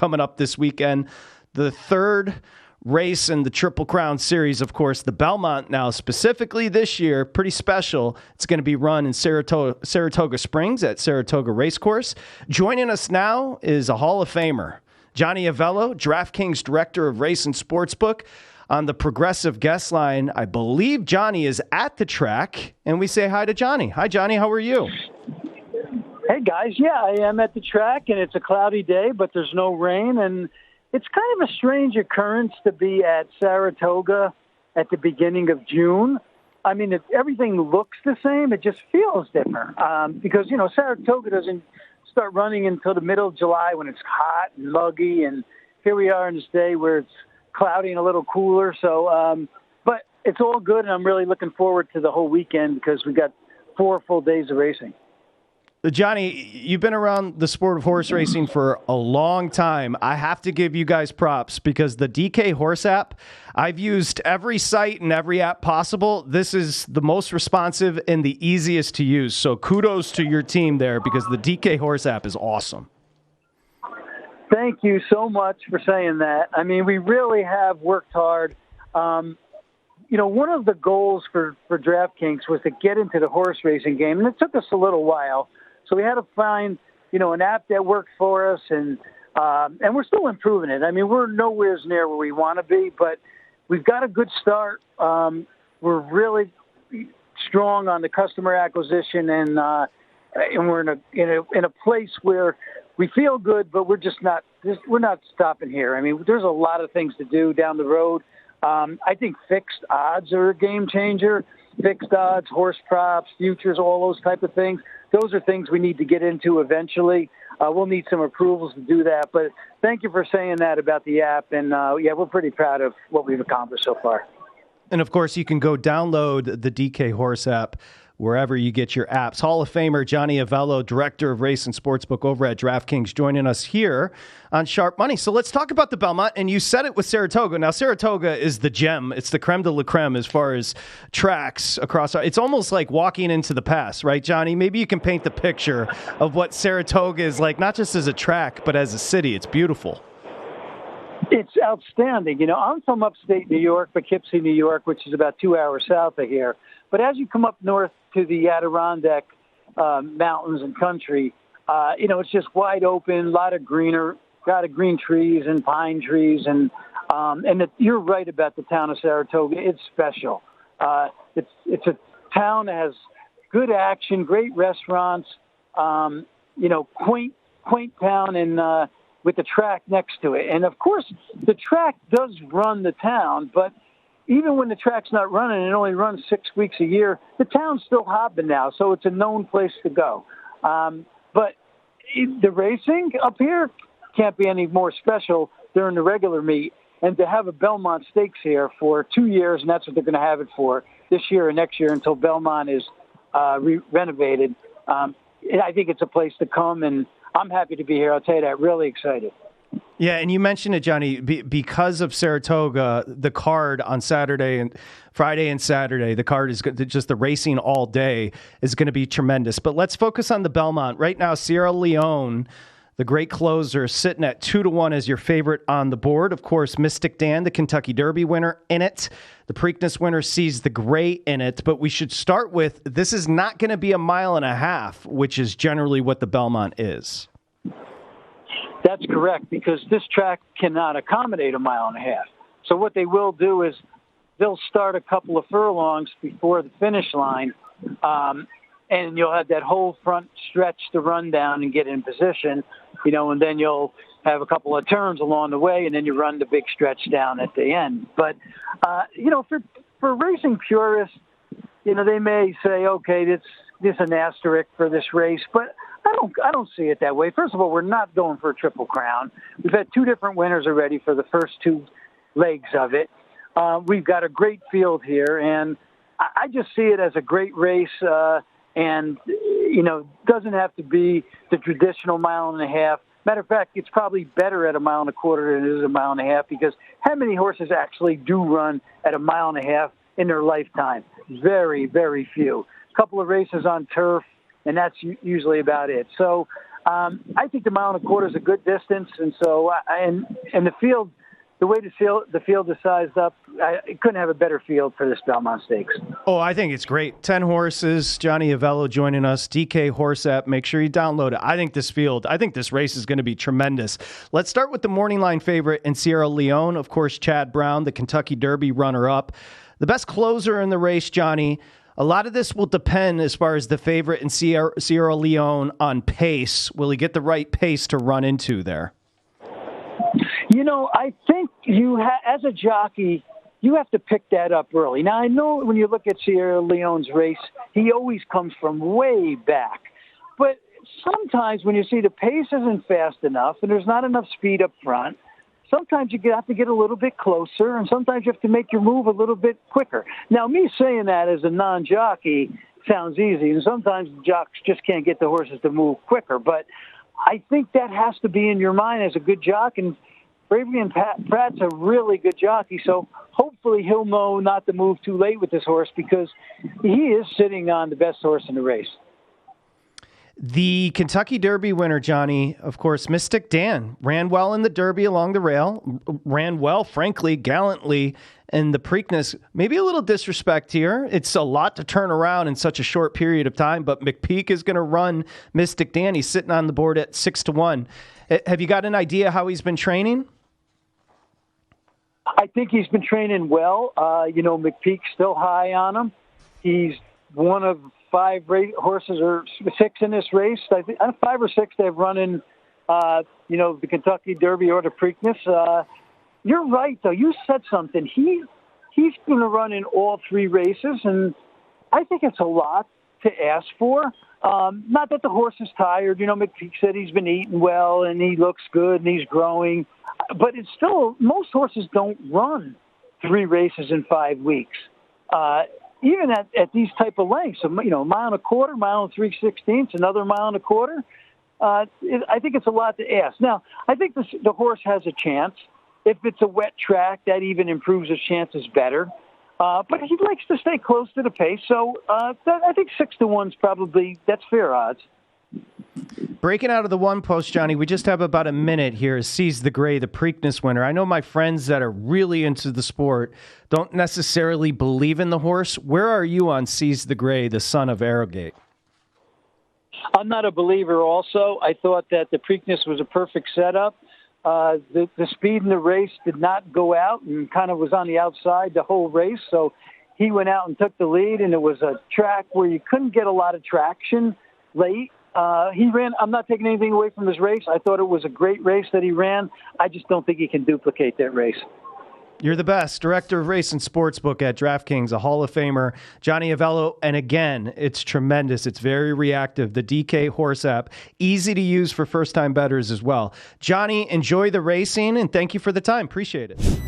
coming up this weekend. The third race in the Triple Crown Series, of course, the Belmont now specifically this year, pretty special. It's going to be run in Saratoga Springs at Saratoga Racecourse. Joining us now is a Hall of Famer, Johnny Avello, DraftKings Director of Race and Sportsbook. On the progressive guest line, I believe Johnny is at the track, and we say hi to Johnny. Hi, Johnny. How are you? Hey, guys. Yeah, I am at the track, and it's a cloudy day, but there's no rain, and it's kind of a strange occurrence to be at Saratoga at the beginning of June. I mean, everything looks the same. It just feels different because, Saratoga doesn't start running until the middle of July when it's hot and muggy, and here we are in this day where it's cloudy and a little cooler. So, but it's all good, and I'm really looking forward to the whole weekend because we got 4 full days of racing. Johnny, you've been around the sport of horse racing for a long time. I have to give you guys props because the DK Horse app, I've used every site and every app possible. This is the most responsive and the easiest to use. So kudos to your team there because the DK Horse app is awesome. Thank you so much for saying that. I mean, we really have worked hard. One of the goals for DraftKings was to get into the horse racing game, and it took us a little while. So we had to find, an app that worked for us, and we're still improving it. I mean, we're nowhere near where we want to be, but we've got a good start. We're really strong on the customer acquisition, and we're in a place where we feel good, but we're not stopping here. I mean, there's a lot of things to do down the road. I think fixed odds are a game changer. Fixed odds, horse props, futures, all those type of things. Those are things we need to get into eventually. We'll need some approvals to do that. But thank you for saying that about the app. And, we're pretty proud of what we've accomplished so far. And, of course, you can go download the DK Horse app wherever you get your apps. Hall of Famer Johnny Avello, Director of Race and Sportsbook over at DraftKings, joining us here on Sharp Money. So let's talk about the Belmont. And you said it with Saratoga. Now, Saratoga is the gem. It's the creme de la creme as far as tracks across. It's almost like walking into the past, right, Johnny? Maybe you can paint the picture of what Saratoga is like, not just as a track, but as a city. It's beautiful. It's outstanding. I'm from upstate New York, Poughkeepsie, New York, which is about 2 hours south of here. But as you come up north to the Adirondack mountains and country, it's just wide open, a lot of green trees and pine trees. And you're right about the town of Saratoga. It's special. It's a town that has good action, great restaurants, quaint town and with the track next to it. And, of course, the track does run the town, but even when the track's not running, it only runs 6 weeks a year, the town's still hopping now, so it's a known place to go. But the racing up here can't be any more special during the regular meet. And to have a Belmont Stakes here for 2 years, and that's what they're going to have it for this year and next year until Belmont is renovated, I think it's a place to come, and I'm happy to be here. I'll tell you that. Really excited. Yeah, and you mentioned it, Johnny, because of Saratoga, the card on Saturday and Friday and Saturday, the card is just the racing all day is going to be tremendous. But let's focus on the Belmont. Right now, Sierra Leone, the great closer, sitting at 2-1 as your favorite on the board. Of course, Mystic Dan, the Kentucky Derby winner, in it. The Preakness winner sees the gray in it. But we should start with, this is not going to be a 1.5 miles, which is generally what the Belmont is. That's correct, because this track cannot accommodate 1.5 miles. So what they will do is they'll start a couple of furlongs before the finish line, and you'll have that whole front stretch to run down and get in position, and then you'll have a couple of turns along the way, and then you run the big stretch down at the end. But, for racing purists, they may say, okay, this is an asterisk for this race, but I don't see it that way. First of all, we're not going for a Triple Crown. We've had 2 different winners already for the first 2 legs of it. We've got a great field here, and I just see it as a great race, and, doesn't have to be the traditional 1.5 miles. Matter of fact, it's probably better at 1.25 miles than it is 1.5 miles because how many horses actually do run at 1.5 miles in their lifetime? Very, very few. A couple of races on turf, and that's usually about it. So I think the 1.25 miles is a good distance, and so and the field, the way the field is sized up, I couldn't have a better field for this Belmont Stakes. Oh, I think it's great. 10 horses. Johnny Avello joining us. DK Horse app. Make sure you download it. I think this race is going to be tremendous. Let's start with the morning line favorite in Sierra Leone. Of course, Chad Brown, the Kentucky Derby runner-up. The best closer in the race, Johnny. A lot of this will depend as far as the favorite in Sierra Leone on pace. Will he get the right pace to run into there? I think as a jockey, you have to pick that up early. Now, I know when you look at Sierra Leone's race, he always comes from way back. But sometimes when you see the pace isn't fast enough and there's not enough speed up front, sometimes you have to get a little bit closer, and sometimes you have to make your move a little bit quicker. Now, me saying that as a non-jockey sounds easy, and sometimes jocks just can't get the horses to move quicker. But I think that has to be in your mind as a good jockey, and Bravery and Pratt's a really good jockey, so hopefully he'll know not to move too late with this horse because he is sitting on the best horse in the race. The Kentucky Derby winner, Johnny, of course, Mystic Dan, ran well in the Derby along the rail, ran well, frankly, gallantly in the Preakness. Maybe a little disrespect here. It's a lot to turn around in such a short period of time, but McPeak is going to run Mystic Dan. He's sitting on the board at 6-1. Have you got an idea how he's been training? I think he's been training well. McPeak's still high on him. He's one of 5 horses or 6 in this race. I think 5 or 6 they've run in, the Kentucky Derby or the Preakness. You're right, though. You said something. He's going to run in all 3 races, and I think it's a lot to ask for. Not that the horse is tired. McPeak said he's been eating well, and he looks good, and he's growing. But it's still, most horses don't run 3 races in 5 weeks. Even at these type of lengths, 1.25 miles, 1.25 miles, 3/16, another 1.25 miles. I think it's a lot to ask. Now, I think the horse has a chance. If it's a wet track, that even improves his chances better. But he likes to stay close to the pace, so I think 6-1 is probably, that's fair odds. Breaking out of the one post, Johnny, we just have about a minute here. Seize the Gray, the Preakness winner. I know my friends that are really into the sport don't necessarily believe in the horse. Where are you on Seize the Gray, the son of Arrogate? I'm not a believer also. I thought that the Preakness was a perfect setup. The speed in the race did not go out and kind of was on the outside the whole race. So he went out and took the lead, and it was a track where you couldn't get a lot of traction late. He ran. I'm not taking anything away from his race. I thought it was a great race that he ran. I just don't think he can duplicate that race. You're the best. Director of Race and Sportsbook at DraftKings, a Hall of Famer, Johnny Avello. And again, it's tremendous. It's very reactive. The DK Horse app, easy to use for first-time bettors as well. Johnny, enjoy the racing, and thank you for the time. Appreciate it.